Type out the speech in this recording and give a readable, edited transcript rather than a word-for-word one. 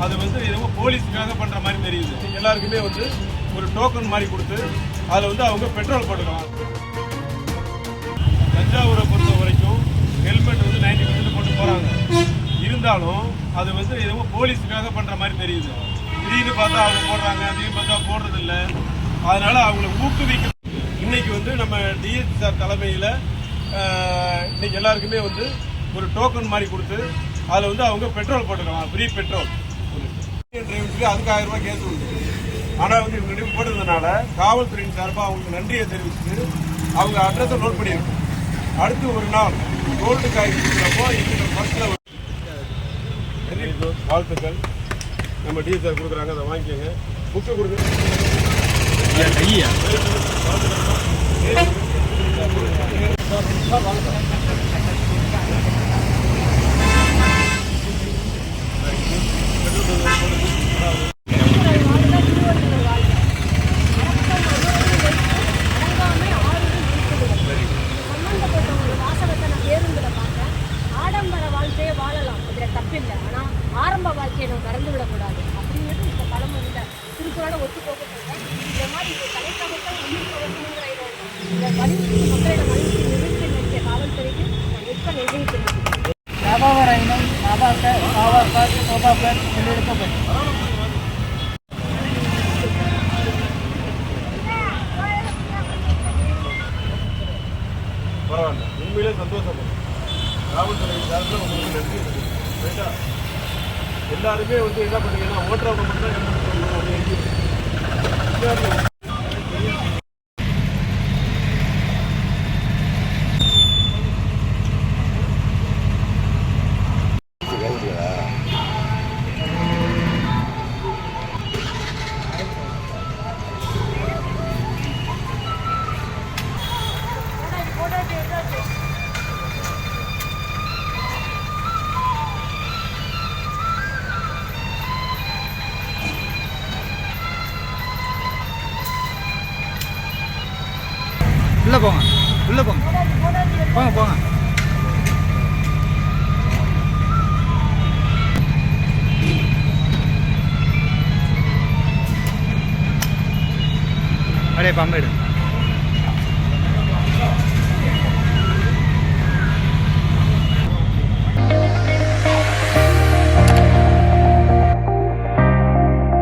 அது வந்து ஏதோ போலீஸுக்காக பண்ற மாதிரி தெரியுது. எல்லாருக்குமே வந்து ஒரு டோக்கன் மாதிரி கொடுத்து அதில் வந்து அவங்க பெட்ரோல் போட்டுக்கலாம். தஞ்சாவூரை பொறுத்த வரைக்கும் ஹெல்மெட் வந்து 90% போட்டு போறாங்க. இருந்தாலும் அது வந்து ஏதோ போலீஸுக்காக பண்ற மாதிரி தெரியுது. திடீர்னு பார்த்தா அவங்க போடுறாங்க, திடீர்னு பார்த்தா போடுறது இல்லை. அதனால அவங்களை ஊக்குவிக்க இன்னைக்கு வந்து நம்ம டிஎஸ்பி சார் தலைமையில் இன்னைக்கு எல்லாருக்குமே வந்து ஒரு டோக்கன் மாதிரி கொடுத்து அதில் வந்து அவங்க பெட்ரோல் போட்டுக்கலாம், ஃப்ரீ பெட்ரோல். டிரைவருக்கு அதுக்கு 1000 ரூபாய் கேஸ் உண்டு. ஆனால் வந்து இவங்க போட்டதுனால காவல்துறையின் சார்பாக அவங்களுக்கு நன்றியை தெரிவிச்சுட்டு அவங்க அட்ரஸை நோட் பண்ணியிருக்கோம். அடுத்து ஒரு நாள் கோல்டு காய் கொடுக்குறப்போ எங்களுக்கு ஃபர்ஸ்ட்ல வாழ்த்துக்கள். நம்ம டிஎஸ் சார் கொடுக்குறாங்க, அதை வாங்கிக்கோங்க. புக்கு கொடுங்க. ஆடம்பர வாழ்க்கையை வாழலாம், இதில் தப்பில்லை. ஆனால் ஆரம்ப வாழ்க்கையை நம்ம மறந்து விடக்கூடாது அப்படிங்கிறது இப்போ பழமொழியில் திருக்குறளோட ஒத்து போகப்பட்ட இந்த மாதிரி தலைக்காகத்தான் உயிர் போகணுங்கிற இந்த வலியுறுத்தி மக்களிடம் வலியுறுத்தி நிறுத்தி நிறுத்திய காவல்துறைக்கு நான் மிக்க நன்றி தெரிவிக்கிறேன். வியாபாரம் பரவாயில்ல, உண்மையிலே சந்தோஷப்படும். காவல்துறை சார்பில் உங்களுக்கு நன்றி. ரைட்டா, எல்லாருமே வந்து என்ன பண்ணீங்கன்னா ஓட்டுறவங்க மட்டும் தான் ஹெல்மெட் போடணும் அப்படின்னு உள்ள போங்க, உள்ள போங்க, போங்க போங்க. அப்படியே பம்பு எடு.